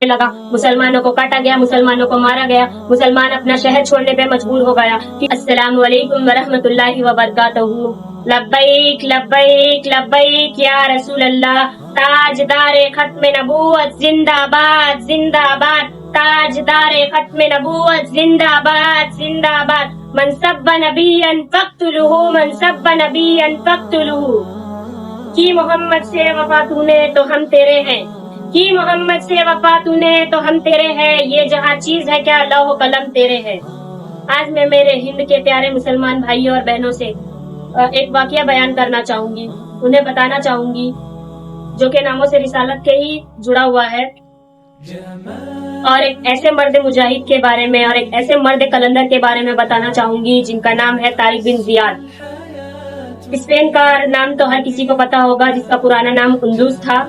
लगा, मुसलमानों को काटा गया, मुसलमानों को मारा गया, मुसलमान अपना शहर छोड़ने पे मजबूर हो गया। अस्सलामु अलैकुम वरहमतुल्लाहि वबरकातुहू। लब्बैक लब्बैक लब्बैक या रसूल अल्लाह। ताजदारे खत्म नबूवत जिंदाबाद जिंदाबाद। ताजदारे खत्म नबूवत जिंदाबाद जिंदाबाद। मन सब्बा नबिय्यन फक्तुलूहू, मन सब्बा नबिय्यन फक्तुलूहू। कि मोहम्मद से वफा तूने तो हम तेरे हैं, कि मोहम्मद से वफा तूने तो हम तेरे हैं, ये जहाँ चीज है क्या लौह कलम तेरे है। आज मैं मेरे हिंद के प्यारे मुसलमान भाइयों और बहनों से एक वाकया बयान करना चाहूंगी, उन्हें बताना चाहूंगी जो कि नामों से रिसालत के ही जुड़ा हुआ है, और एक ऐसे मर्द मुजाहिद के बारे में और एक ऐसे मर्द कलंदर के बारे में बताना चाहूंगी जिनका नाम है तारिक बिन जियाद। स्पेन का नाम तो हर किसी को पता होगा, जिसका पुराना नाम उंदुस था।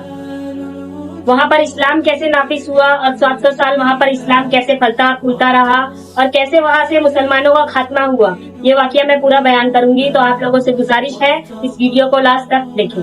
वहाँ पर इस्लाम कैसे नाफिज हुआ और 700 साल वहाँ पर इस्लाम कैसे फलता फूलता रहा और कैसे वहाँ से मुसलमानों का खात्मा हुआ, ये वाकया मैं पूरा बयान करूंगी। तो आप लोगों से गुजारिश है इस वीडियो को लास्ट तक देखें।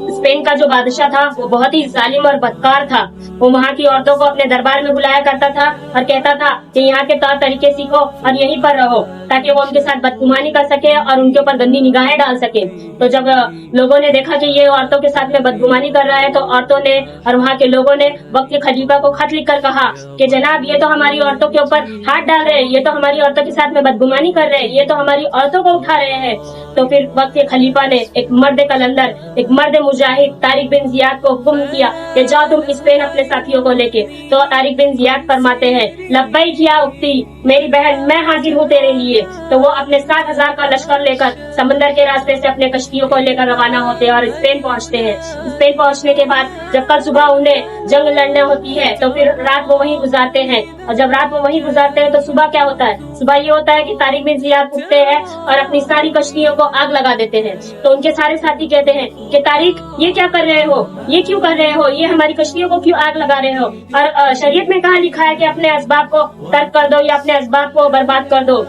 स्पेन का जो बादशाह था वो बहुत ही जालिम और बदकार था। वो वहाँ की औरतों को अपने दरबार में बुलाया करता था और कहता था कि यहाँ के तौर तरीके सीखो और यहीं पर रहो, ताकि वो उनके साथ बदगुमानी कर सके और उनके ऊपर गंदी निगाहें डाल सके। तो जब लोगों ने देखा कि ये औरतों के साथ में बदगुमानी कर रहा है, तो औरतों ने और वहाँ के लोगों ने वक्त के खलीफा को खत लिखकर कहा कि जनाब, ये तो हमारी औरतों के ऊपर हाथ डाल रहे हैं, ये तो हमारी औरतों के साथ में बदगुमानी कर रहे हैं, ये तो हमारी औरतों को उठा रहे हैं। तो फिर वक्त के खलीफा ने एक मर्द कलंदर, एक मर्द मुजाहिद तारिक बिन जियाद को हुक्म किया कि जाओ तुम स्पेन अपने साथियों को लेके। तो तारिक बिन जियाद फरमाते हैं, लब्बैक या उख्ती, मेरी बहन मैं हाजिर हूँ तेरे लिए। तो वो अपने 7,000 का लश्कर लेकर समंदर के रास्ते से अपने कश्तियों को लेकर रवाना होते हैं और स्पेन पहुँचते हैं। स्पेन पहुँचने के बाद जब कल सुबह उन्हें जंग लड़ने होती है तो फिर रात वो वहीं गुजारते हैं, और जब रात वो वहीं गुजारते हैं तो सुबह क्या होता है, सुबह ये होता है कि तारिक बिन जियाद उठते हैं और अपनी सारी कश्तियों को आग लगा देते हैं। तो उनके सारे साथी कहते हैं कि तारिक, ये क्या कर रहे हो, ये क्यों कर रहे हो, ये हमारी कश्तियों को क्यों आग लगा रहे हो, और शरीयत में कहाँ लिखा है कि अपने असबाब को तर्क कर दो या अपने असबाब को बर्बाद कर दो।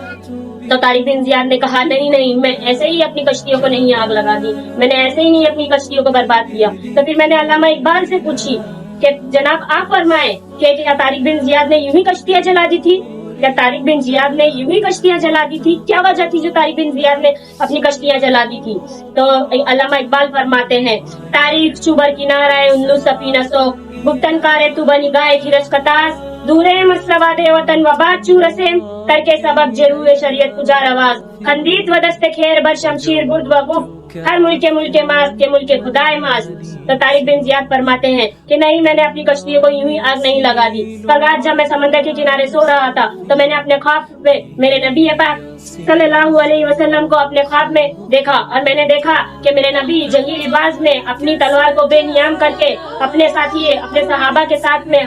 तो तारिक बिन जियाद ने कहा, नहीं नहीं, मैं ऐसे ही अपनी कश्तियों को नहीं आग लगा दी, मैंने ऐसे ही नहीं अपनी कश्तियों को बर्बाद किया। तो फिर मैंने अल्लामा इकबाल से पूछी कि जनाब आप फरमाएं कि क्या तारिक बिन जियाद ने यूं ही कश्तियां जला दी थी, क्या तारिक बिन जियाद ने यूं ही कश्तियां जला दी थी, क्या वजह थी जो तारिक बिन जियाद ने अपनी कश्तियां जला दी थी। तो अल्लामा इकबाल फरमाते हैं, तारीख चुबर किनारा उल्लू सफीना सो गुप्तन कारे तू बनी गाय खिरस कतास दूरे मसलवा दे वतन वबाद चूरसेम करके सबब जरूर शरीयत गुजार आवाज खंदीत व दस्ते खेर बर शमशीर बुर्द व गुफ हर मुल्के मास के मुल्के खुदाए मास। तो तारिक बिन जियाद फरमाते हैं कि नहीं, मैंने अपनी कश्तियों को यूं ही आग नहीं लगा दी। कल रात जब मैं समंदर के किनारे सो रहा था तो मैंने अपने ख्वाब में मेरे नबी पाक सल्लल्लाहु अलैहि वसल्लम को अपने ख्वाब में देखा, और मैंने देखा कि मेरे नबी जंगी लिबास में अपनी तलवार को बेनियाम करके अपने साथी अपने सहाबा के साथ में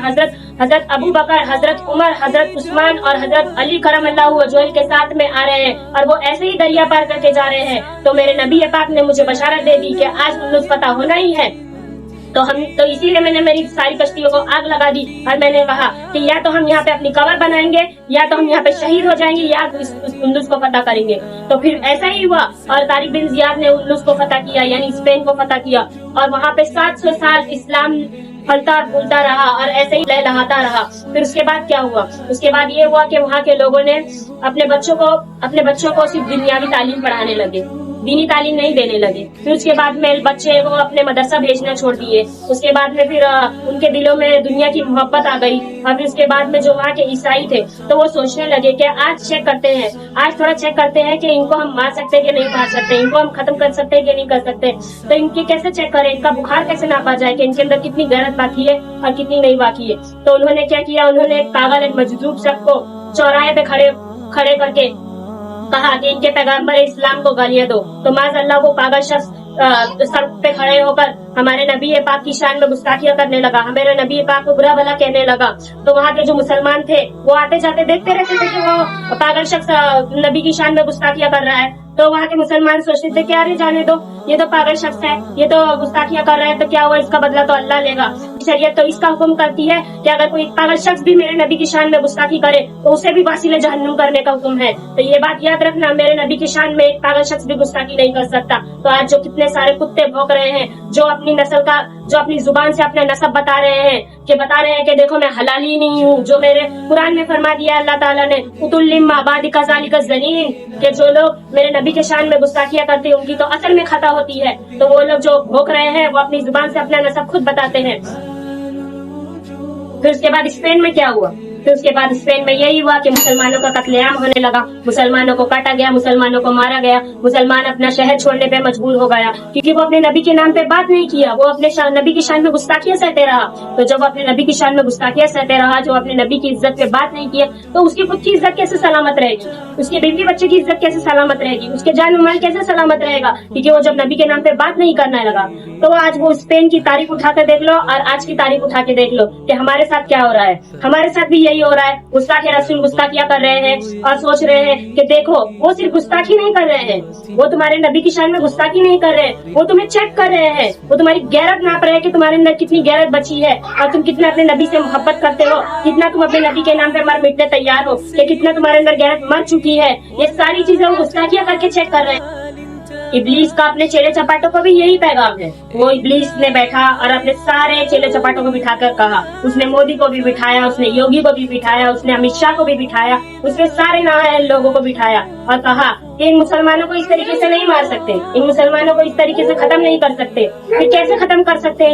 हजरत अबू बकर, हजरत उमर, हजरत उस्मान और हजरत अली करमल्लाहु वजहहु के साथ में आ रहे हैं, और वो ऐसे ही दरिया पार करके जा रहे हैं। तो मेरे नबी पाक ने मुझे बशारत दे दी कि आज उल्लूस पता होना ही है। तो इसीलिए मैंने मेरी सारी कश्तियों को आग लगा दी, और मैंने कहा कि या तो हम यहाँ पे अपनी कब्र बनाएंगे या तो हम यहाँ पे शहीद हो जाएंगे या उस उल्लूस को फतह करेंगे। तो फिर ऐसा ही हुआ और तारिक बिन जियाद ने उल्लूस को फतह किया, यानी स्पेन को फतह किया, और वहाँ पे 700 साल इस्लाम फलता फूलता रहा और ऐसे ही लहलहाता रहा। फिर उसके बाद क्या हुआ, उसके बाद ये हुआ कि वहाँ के लोगों ने अपने बच्चों को सिर्फ दुनियावी तालीम पढ़ाने लगे, दीनी तालीम नहीं देने लगे। फिर उसके बाद में बच्चे वो अपने मदरसा भेजना छोड़ दिए। उसके बाद में फिर उनके दिलों में दुनिया की मोहब्बत आ गई, और फिर उसके बाद में जो वहाँ के ईसाई थे तो वो सोचने लगे कि आज चेक करते हैं, आज थोड़ा चेक करते हैं कि इनको हम मार सकते हैं कि नहीं मार सकते, इनको हम खत्म कर सकते हैं कि नहीं कर सकते। तो इनके कैसे चेक करें, इनका बुखार कैसे नापा जाए कि इनके अंदर कितनी गैरत बाकी है और कितनी नहीं बाकी है। तो उन्होंने क्या किया, उन्होंने एक पागल एक मजदूर शख्स को चौराहे पे खड़े करके कहा कि इनके पैगंबर इस्लाम को गालियां दो। तो माज़अल्लाह वो पागल शख्स सड़क पे खड़े होकर हमारे नबी पाक की शान में गुस्ताखियां करने लगा, हमारे नबी पाक को बुरा भला कहने लगा। तो वहाँ के जो मुसलमान थे वो आते जाते देखते रहते थे कि वो पागल शख्स नबी की शान में गुस्ताखियां कर रहा है। तो वहाँ के मुसलमान सोचते थे कि अरे जाने दो, ये तो पागल शख्स है, ये तो गुस्ताखियां कर रहा है, तो क्या हुआ, इसका बदला तो अल्लाह लेगा। शरीयत तो इसका हुक्म करती है कि अगर कोई पागल शख्स भी मेरे नबी की शान में गुस्ताखी करे तो उसे भी वासिले जहन्नुम करने का हुक्म है। तो ये बात याद रखना, मेरे नबी की शान में एक पागल शख्स भी गुस्ताखी नहीं कर सकता। तो आज जो कितने सारे कुत्ते भौंक रहे हैं, जो अपनी नस्ल का جو اپنی زبان سے اپنا نسب بتا رہے ہیں کہ دیکھو میں حلالی نہیں ہوں، جو میرے قرآن میں فرما دیا اللہ تعالیٰ نے اتلم بعد کذالک الزنین، کہ جو لوگ میرے نبی کے شان میں گستاخیاں کرتے ہیں ان کی تو اصل میں خطا ہوتی ہے، تو وہ لوگ جو بھوک رہے ہیں وہ اپنی زبان سے اپنا نسب خود بتاتے ہیں۔ پھر اس کے بعد اسپین میں کیا ہوا؟ پھر اس کے بعد اسپین میں یہی ہوا کہ مسلمانوں کا قتل عام ہونے لگا، مسلمانوں کو کاٹا گیا، مسلمانوں کو مارا گیا، مسلمان اپنا شہر چھوڑنے پہ مجبور ہو گیا کیونکہ وہ اپنے نبی کے نام پہ بات نہیں کیا، وہ اپنے نبی کی شان میں گستاخیاں سہتے رہا۔ تو جب وہ اپنے نبی کی شان میں گستاخیاں سہتے رہا، جو اپنے نبی کی عزت پہ بات نہیں کیا، تو اس کی خود کی عزت کیسے سلامت رہے گی؟ اس کے بیوی بچے کی عزت کیسے سلامت رہے گی؟ اس کے جان و مال کیسے سلامت رہے گا؟ کیونکہ وہ جب نبی کے نام پہ بات نہیں کرنے لگا۔ تو آج وہ اسپین کی تاریخ اٹھا کر دیکھ لو اور آج کی تاریخ اٹھا کے دیکھ لو کہ ہمارے ساتھ کیا ہو رہا ہے۔ ہمارے ساتھ بھی یہی ہو رہا ہے، گستاخ رسول گستاخیاں کر رہے ہیں اور سوچ رہے ہیں کہ دیکھو وہ صرف گستاخی نہیں کر رہے ہیں، وہ تمہارے نبی کی شان میں گستاخی نہیں کر رہے، وہ تمہیں چیک کر رہے ہیں، وہ تمہاری غیرت ناپ رہے ہیں کہ تمہارے اندر کتنی غیرت بچی ہے اور تم کتنا اپنے نبی سے محبت کرتے ہو، کتنا تم اپنے نبی کے نام پہ مر مٹنے تیار ہو، کہ کتنا تمہارے اندر غیرت مر چکی ہے۔ یہ ساری چیزیں وہ گستاخیاں کر کے چیک کر رہے ہیں۔ ابلیس کا اپنے چیلے چپاٹوں کو بھی یہی پیغام ہے۔ وہ ابلیس نے بیٹھا اور اپنے سارے چیلے چپاٹوں کو بٹھا کر کہا، اس نے مودی کو بھی بٹھایا، اس نے یوگی کو بھی بٹھایا، اس نے امت شاہ کو بھی بٹھایا، اس نے سارے نااہل لوگوں کو بٹھایا اور کہا کہ ان مسلمانوں کو اس طریقے سے نہیں مار سکتے، ان مسلمانوں کو اس طریقے سے ختم نہیں کر سکتے۔ پھر کیسے ختم کر سکتے ہیں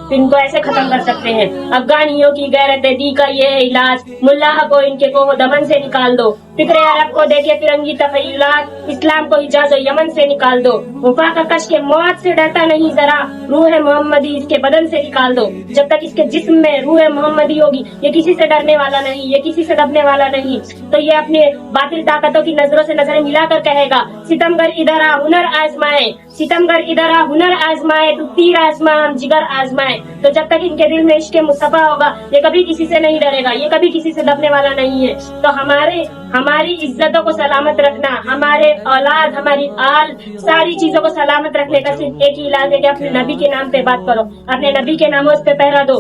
ان کو ایسے ختم کر سکتے ہیں، افغانیوں کی غیرت دی کا یہ علاج، ملاح کو ان کے کوہ دمن سے نکال دو، فکر عرب کو دیکھے فرنگی تخیلات، اسلام کو حجاز و یمن سے نکال دو، وفا کا کش کے موت سے ڈرتا نہیں ذرا، روح محمدی اس کے بدن سے نکال دو، جب تک اس کے جسم میں روح محمدی ہوگی یہ کسی سے ڈرنے والا نہیں، یہ کسی سے دبنے والا نہیں۔ تو یہ اپنے باطل طاقتوں کی نظروں سے نظریں ملا کر کہے گا، ستمگر ادھر آ ہنر آزمائے، ستمگر ادھر آ ہنر آزمائے، تو تیر آزما ہم جگر آزمائے۔ تو جب تک ان کے دل میں عشق مصطفیٰ ہوگا یہ کبھی کسی سے نہیں ڈرے گا، یہ کبھی کسی سے دبنے والا نہیں ہے۔ تو ہماری عزتوں کو سلامت رکھنا، ہمارے اولاد، ہماری آل، ساری چیزوں کو سلامت رکھنے کا صرف ایک ہی علاج ہے کہ اپنے نبی کے نام پہ بات کرو، اپنے نبی کے ناموز پہ پہرا دو۔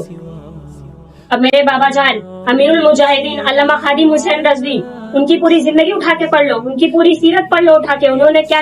اب میرے بابا جان امیر المجاہدین علامہ خادم حسین رضوی، ان کی پوری زندگی اٹھا کے پڑھ لو، ان کی پوری سیرت پڑھ لو اٹھا کے، انہوں نے کیا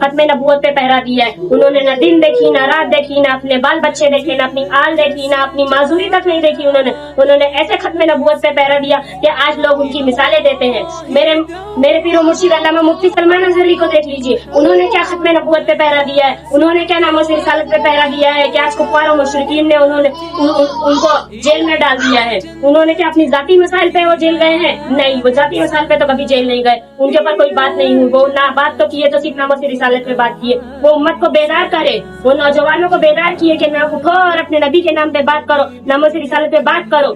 ختم نبوت پہ پہرا دیا ہے۔ انہوں نے نہ دن دیکھی، نہ رات دیکھی، نہ اپنے بال بچے دیکھے، نہ اپنی آل دیکھی، نہ اپنی معذوری تک نہیں دیکھی، انہوں نے ایسے ختم نبوت پہ پہرا دیا کہ آج لوگ ان کی مثالیں دیتے ہیں۔ میرے پیر و مرشد علامہ مفتی سلمان اظہری کو دیکھ لیجیے، انہوں نے کیا ختم نبوت پہ پہرا دیا ہے، انہوں نے کیا ناموس رسالت پہ پہرا دیا ہے کہ آج کفار و مشرکین نے ان کو جیل میں ڈال دیا ہے۔ انہوں نے کیا اپنی ذاتی مسائل پہ وہ جیل گئے ہیں؟ نہیں، وہ ذاتی مسائل پہ تو کبھی جیل نہیں گئے، ان کے اوپر کوئی بات نہیں ہوئی، وہ نہ بات تو کیے تو صرف ناموس رسالت پہ بات کیے، وہ امت کو بیدار کرے، وہ نوجوانوں کو بیدار کیے کہ نہ اٹھو اور اپنے نبی کے نام پہ بات کرو، ناموس رسالت پہ بات کرو۔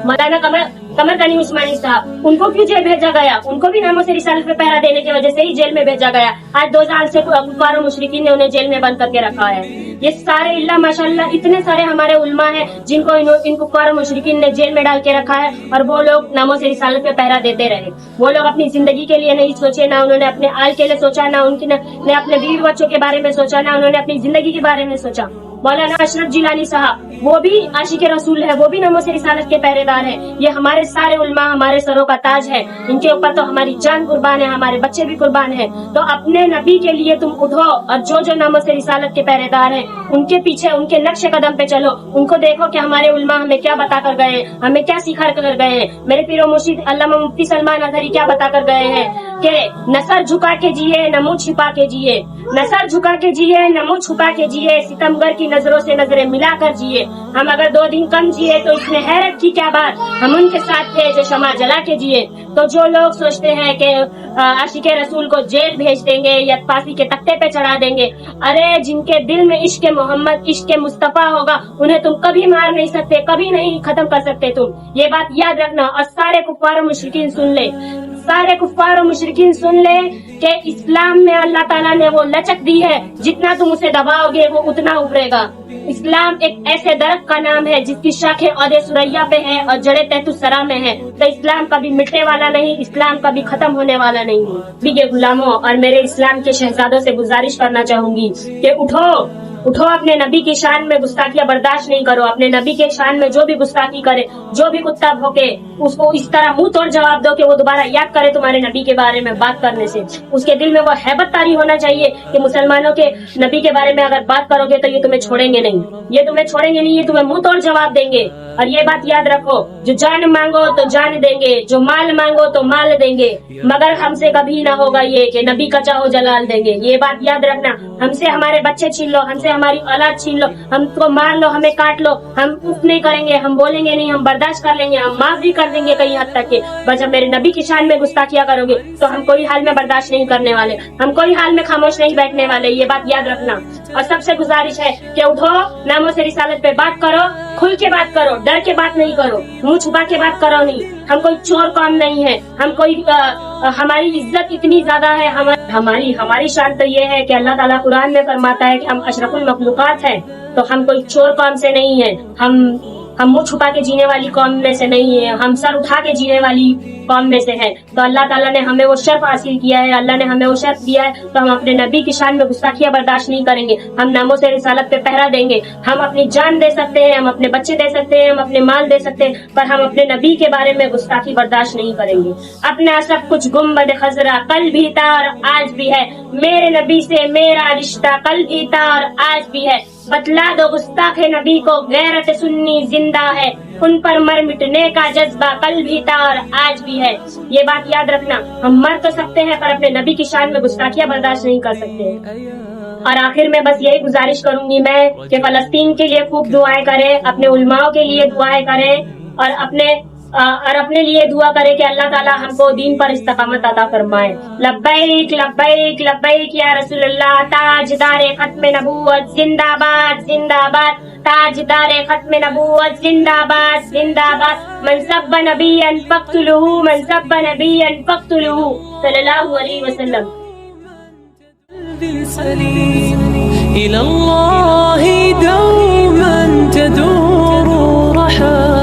مولانا قمر غنی عثمانی صاحب، ان کو کیوں جیل بھیجا گیا؟ ان کو بھی ناموس رسالت پہ پہرا دینے کی وجہ سے ہی جیل میں بھیجا گیا۔ آج 2 سال سے کفار و مشرکین نے انہیں جیل میں بند کر کے رکھا ہے۔ یہ سارے اللہ ماشاءاللہ اتنے سارے ہمارے علماء ہیں جن کو ان کفار و مشرکین نے جیل میں ڈال کے رکھا ہے، اور وہ لوگ ناموس رسالت پہ پہرا دیتے رہے۔ وہ لوگ اپنی زندگی کے لیے نہیں سوچے، نہ انہوں نے اپنے آل کے لیے سوچا، نہ نے اپنے بیوی بچوں کے بارے میں سوچا، نہ انہوں نے اپنی زندگی کے بارے میں سوچا۔ مولانا اشرف جیلانی صاحب، وہ بھی عاشق رسول ہے، وہ بھی ناموس رسالت کے پہرے دار ہیں۔ یہ ہمارے سارے علماء ہمارے سروں کا تاج ہے، ان کے اوپر تو ہماری جان قربان ہے، ہمارے بچے بھی قربان ہیں۔ تو اپنے نبی کے لیے تم اٹھو اور جو ناموس رسالت کے پہرے دار ہیں ان کے پیچھے، ان کے نقش قدم پہ چلو، ان کو دیکھو کہ ہمارے علماء ہمیں کیا بتا کر گئے ہیں، ہمیں کیا سکھا کر گئے ہیں۔ میرے پیر و مرشد علامہ مفتی سلمان اظہری کیا بتا کر گئے ہیں کہ نہ سر جھکا کے جیے، نہ منہ چھپا کے جیے، نہ سر جھکا کے جیے، نہ منہ چھپا کے جیے، ستمگر کی نظروں سے نظریں ملا کر جیے۔ ہم اگر 2 دن کم جیے تو اس میں حیرت کی کیا بات، ہم ان کے ساتھ تھے جو شمع جلا کے جیے۔ تو جو لوگ سوچتے ہیں کہ عاشق رسول کو جیل بھیج دیں گے یا پھانسی کے تختے پہ چڑھا دیں گے، ارے جن کے دل میں عشق محمد، عشق مصطفیٰ ہوگا انہیں تم کبھی مار نہیں سکتے، کبھی نہیں ختم کر سکتے تم، یہ بات یاد رکھنا۔ اور سارے کفار و مشرکین سن لے، سارے کفار و مشرکین سن لے کہ اسلام میں اللہ تعالیٰ نے وہ لچک دی ہے، جتنا تم اسے دباؤ گے وہ اتنا ابھرے گا۔ اسلام ایک ایسے درخت کا نام ہے جس کی شاخیں عہدے سریا پہ ہیں اور جڑیں تحت الثری میں ہیں، تو اسلام کبھی مٹنے والا نہیں، اسلام کبھی ختم ہونے والا نہیں۔ بیگے غلاموں اور میرے اسلام کے شہزادوں سے گزارش کرنا چاہوں گی کہ اٹھو اٹھو अपने नबी की शान में गुस्ताखियां बर्दाश्त नहीं करो. अपने नबी के शान में जो भी गुस्ताखी करे, जो भी कुत्ता भौंके, उसको इस तरह मुंह तोड़ जवाब दो कि वो दोबारा याद करे तुम्हारे नबी के बारे में बात करने से. उसके दिल में वो हैबत तारी होना चाहिए कि मुसलमानों के नबी के बारे में अगर बात करोगे तो ये तुम्हें छोड़ेंगे नहीं, ये तुम्हें छोड़ेंगे नहीं, ये तुम्हें मुंह तोड़ जवाब देंगे. और ये बात याद रखो, जो जान मांगो तो जान देंगे, जो माल मांगो तो माल देंगे, मगर हमसे कभी ना होगा ये कि नबी का चाहो जलाल देंगे. ये बात याद रखना. हमसे हमारे बच्चे छीन लो, हमसे हमारी औलाद छीन लो, हमको मार लो, हमें काट लो, हम उफ नहीं करेंगे, हम बोलेंगे नहीं, हम बर्दाश्त कर लेंगे, हम माफ भी कर देंगे कई हद तक के. बस जब मेरे नबी की शान में गुस्ताखियां करोगे तो हम कोई हाल में बर्दाश्त नहीं करने वाले, हम कोई हाल में खामोश नहीं बैठने वाले. ये बात याद रखना. और सबसे गुजारिश है कि उठो, नामों से रिसालत पे बात करो, खुल के बात करो, डर के बात नहीं करो, मुंह छुपा के बात करो नहीं. हम कोई चोर कौम नहीं है, हम कोई हमारी इज्जत इतनी ज्यादा है, हमारी शान तो ये है कि अल्लाह ताला कुरान में फरमाता है कि हम अशरफुल मखलूकात हैं. तो हम कोई चोर कौम से नहीं है, हम मुंह छुपा के जीने वाली कौम में से नहीं है, हम सर उठा के जीने वाली कौम में से है. तो अल्लाह ताला ने हमें वो शर्फ हासिल किया है, अल्लाह ने हमें वो शर्फ दिया है, तो हम अपने नबी की शान में गुस्ताखियां बर्दाश्त नहीं करेंगे. हम नामों से रिसालत पे पहरा देंगे. हम अपनी जान दे सकते हैं, हम अपने बच्चे दे सकते हैं, हम अपने माल दे सकते हैं, पर हम अपने नबी के बारे में गुस्ताखी बर्दाश्त नहीं करेंगे. अपना सब कुछ गुम्बद खजरा कल भी था और आज भी है, मेरे नबी से मेरा रिश्ता कल भी था और आज भी है. बतला दो गुस्ताखे नबी को गैरत सुन्नी जिंदा है, उन पर मर मिटने का जज्बा कल भी था और आज भी है. ये बात याद रखना. हम मर तो सकते हैं पर अपने नबी की शान में गुस्ताखियां बर्दाश्त नहीं कर सकते. और आखिर में बस यही गुजारिश करूंगी मैं कि फलस्तीन के लिए खूब दुआएं करें, अपने उलमाओं के लिए दुआएं करें और अपने लिए दुआ करें कि अल्लाह ताला हमको दीन पर इस्तकामत अता फरमाए. लब्बैक लब्बैक लब्बैक या रसूलल्लाह. ताजदार खत्म नबूवत जिंदाबाद जिंदाबाद. ताजदार खत्म नबूवत जिंदाबाद जिंदाबाद. मन सब्ब नबिय्यन फक्तुलुहु, मन सब्ब नबिय्यन फक्तुलुहु सल्लल्लाहु अलैहि वसल्लम. إلى الله دوما تدور رحى